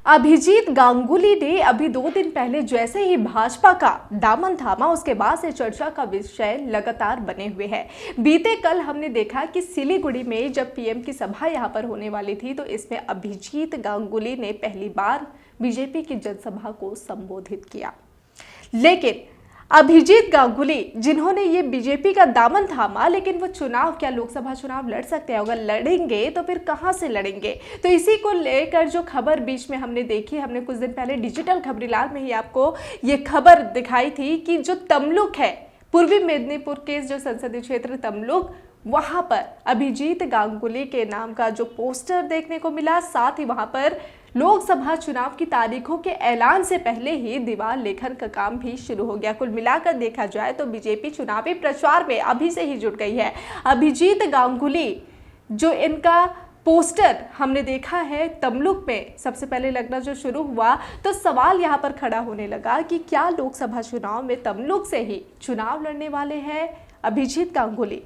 अभिजीत गांगुली ने अभी 2 दिन पहले जैसे ही भाजपा का दामन थामा, उसके बाद से चर्चा का विषय लगातार बने हुए है। बीते कल हमने देखा कि सिलीगुड़ी में जब पीएम की सभा यहां पर होने वाली थी तो इसमें अभिजीत गांगुली ने पहली बार बीजेपी की जनसभा को संबोधित किया। लेकिन अभिजीत गांगुली जिन्होंने ये बीजेपी का दामन थामा, लेकिन वो चुनाव, क्या लोकसभा चुनाव लड़ सकते हैं? अगर लड़ेंगे तो फिर कहां से लड़ेंगे? तो इसी को लेकर जो खबर बीच में हमने देखी, हमने कुछ दिन पहले डिजिटल खबरीलाल में ही आपको ये खबर दिखाई थी कि जो तमलुक है, पूर्वी मेदिनीपुर के जो संसदीय क्षेत्र तमलुक, वहां पर अभिजीत गांगुली के नाम का जो पोस्टर देखने को मिला। साथ ही वहां पर लोकसभा चुनाव की तारीखों के ऐलान से पहले ही दीवार लेखन का काम भी शुरू हो गया। कुल मिलाकर देखा जाए तो बीजेपी चुनावी प्रचार में अभी से ही जुट गई है। अभिजीत गांगुली जो इनका पोस्टर हमने देखा है तमलुक में सबसे पहले लगना जो शुरू हुआ, तो सवाल यहाँ पर खड़ा होने लगा कि क्या लोकसभा चुनाव में तमलुक से ही चुनाव लड़ने वाले हैं अभिजीत गांगुली?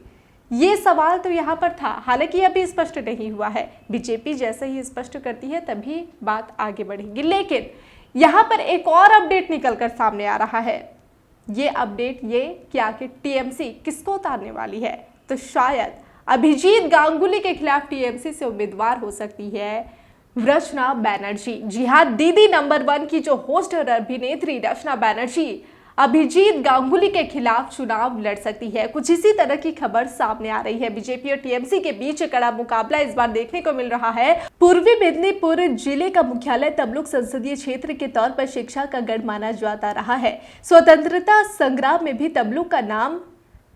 ये सवाल तो यहाँ पर था, हालांकि अभी स्पष्ट नहीं हुआ है। बीजेपी जैसे ही स्पष्ट करती है तभी बात आगे बढ़ेगी। लेकिन यहाँ पर एक और अपडेट निकलकर सामने आ रहा है। ये अपडेट ये कि आखिर टीएमसी किसको उतारने वाली है? तो शायद अभिजीत गांगुली के खिलाफ टीएमसी से उम्मीदवार हो सकती है रचना बनर्जी। जी हाँ, दीदी नंबर 1 की जो होस्ट और अभिनेत्री रचना बनर्जी अभिजीत गांगुली के खिलाफ चुनाव लड़ सकती है। कुछ इसी तरह की खबर सामने आ रही है। बीजेपी और टीएमसी के बीच कड़ा मुकाबला इस बार देखने को मिल रहा है। पूर्वी मेदिनीपुर जिले का मुख्यालय तमलुक संसदीय क्षेत्र के तौर पर शिक्षा का गढ़ माना जाता रहा है। स्वतंत्रता संग्राम में भी तमलुक का नाम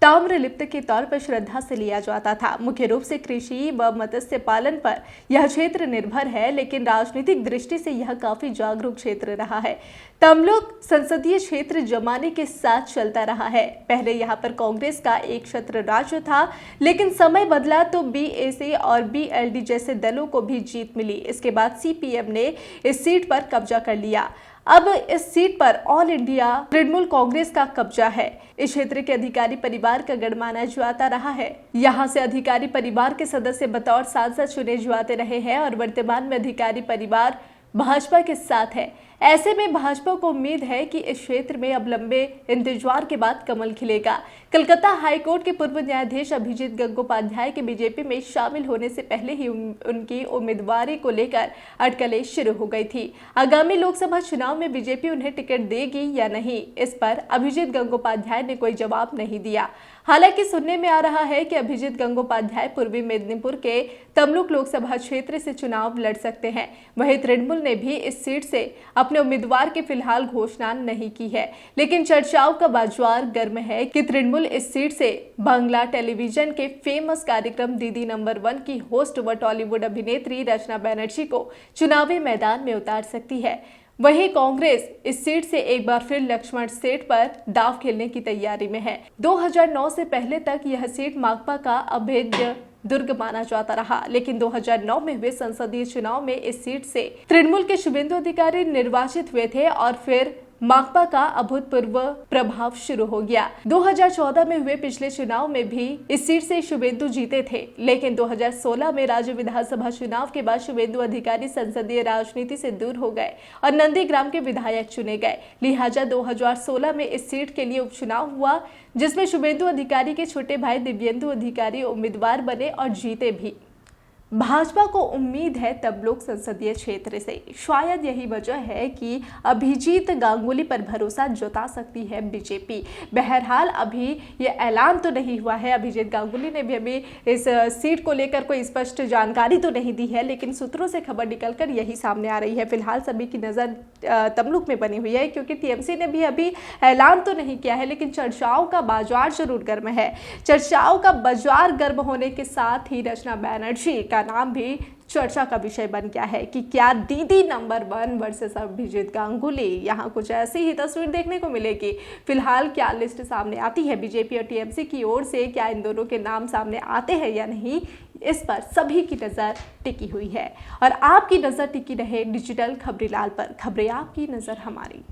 ताम्रलिप्त के तौर पर श्रद्धा से लिया जाता था। मुख्य रूप से कृषि व मत्स्य पालन पर यह क्षेत्र निर्भर है, लेकिन राजनीतिक दृष्टि से यह काफी जागरूक क्षेत्र रहा है। तमलुक संसदीय क्षेत्र जमाने के साथ चलता रहा है। पहले यहाँ पर कांग्रेस का एक छत्र राज्य था, लेकिन समय बदला तो बीएसए और बीएलडी जैसे दलों को भी जीत मिली। इसके बाद सीपीएम ने इस सीट पर कब्जा कर लिया। अब इस सीट पर ऑल इंडिया तृणमूल कांग्रेस का कब्जा है। इस क्षेत्र के अधिकारी परिवार का गढ़ माना जाता रहा है। यहाँ से अधिकारी परिवार के सदस्य बतौर सांसद चुने जाते रहे हैं और वर्तमान में अधिकारी परिवार भाजपा के साथ है। ऐसे में भाजपा को उम्मीद है कि इस क्षेत्र में अब लंबे इंतजार के बाद कमल खिलेगा। कलकत्ता हाईकोर्ट के पूर्व न्यायाधीश अभिजीत गंगोपाध्याय के बीजेपी में शामिल होने से पहले ही उनकी उम्मीदवारी को लेकर अटकलें शुरू हो गई थी। आगामी लोकसभा चुनाव में बीजेपी उन्हें टिकट देगी या नहीं, इस पर अभिजीत गंगोपाध्याय ने कोई जवाब नहीं दिया। हालांकि सुनने में आ रहा है कि अभिजीत गंगोपाध्याय पूर्वी मेदिनीपुर के तमलुक लोकसभा क्षेत्र से चुनाव लड़ सकते हैं। वहीं तृणमूल ने भी इस सीट से अपने उम्मीदवार की फिलहाल घोषणा नहीं की है, लेकिन चर्चाओं का बाजार गर्म है कि तृणमूल इस सीट से बांग्ला टेलीविजन के फेमस कार्यक्रम दीदी नंबर 1 की होस्ट व टॉलीवुड अभिनेत्री रचना बनर्जी को चुनावी मैदान में उतार सकती है। वहीं कांग्रेस इस सीट से एक बार फिर लक्ष्मण सेठ पर दांव खेलने की तैयारी में है। 2009 से पहले तक यह सीट माकपा का अभेद्य दुर्ग माना जाता रहा, लेकिन 2009 में हुए संसदीय चुनाव में इस सीट से तृणमूल के शुभेंदु अधिकारी निर्वाचित हुए थे और फिर माकपा का अभूतपूर्व प्रभाव शुरू हो गया। 2014 में हुए पिछले चुनाव में भी इस सीट से शुभेंदु जीते थे, लेकिन 2016 में राज्य विधानसभा चुनाव के बाद शुभेंदु अधिकारी संसदीय राजनीति से दूर हो गए और नंदीग्राम के विधायक चुने गए। लिहाजा 2016 में इस सीट के लिए उपचुनाव हुआ, जिसमें शुभेंदु अधिकारी के छोटे भाई दिव्येंदु अधिकारी उम्मीदवार बने और जीते भी। भाजपा को उम्मीद है तमलुक संसदीय क्षेत्र से। शायद यही वजह है कि अभिजीत गांगुली पर भरोसा जता सकती है बीजेपी। बहरहाल अभी ये ऐलान तो नहीं हुआ है, अभिजीत गांगुली ने भी अभी इस सीट को लेकर कोई स्पष्ट जानकारी तो नहीं दी है, लेकिन सूत्रों से खबर निकलकर यही सामने आ रही है। फिलहाल सभी की नज़र तमलुक में बनी हुई है, क्योंकि टीएमसी ने भी अभी ऐलान तो नहीं किया है, लेकिन चर्चाओं का बाजार जरूर गर्म है। चर्चाओं का बाजार गर्म होने के साथ ही रचना बनर्जी का नाम भी चर्चा का विषय बन गया है कि क्या दीदी नंबर 1 वर्सेस अभिजीत गांगुली, यहाँ कुछ ऐसी ही तस्वीर देखने को मिलेगी। फिलहाल क्या लिस्ट सामने आती है बीजेपी और टीएमसी की ओर से, क्या इन दोनों के नाम सामने आते हैं या नहीं, इस पर सभी की नज़र टिकी हुई है। और आपकी नज़र टिकी रहे डिजिटल खबरीलाल पर। खबरें आपकी, नज़र हमारी।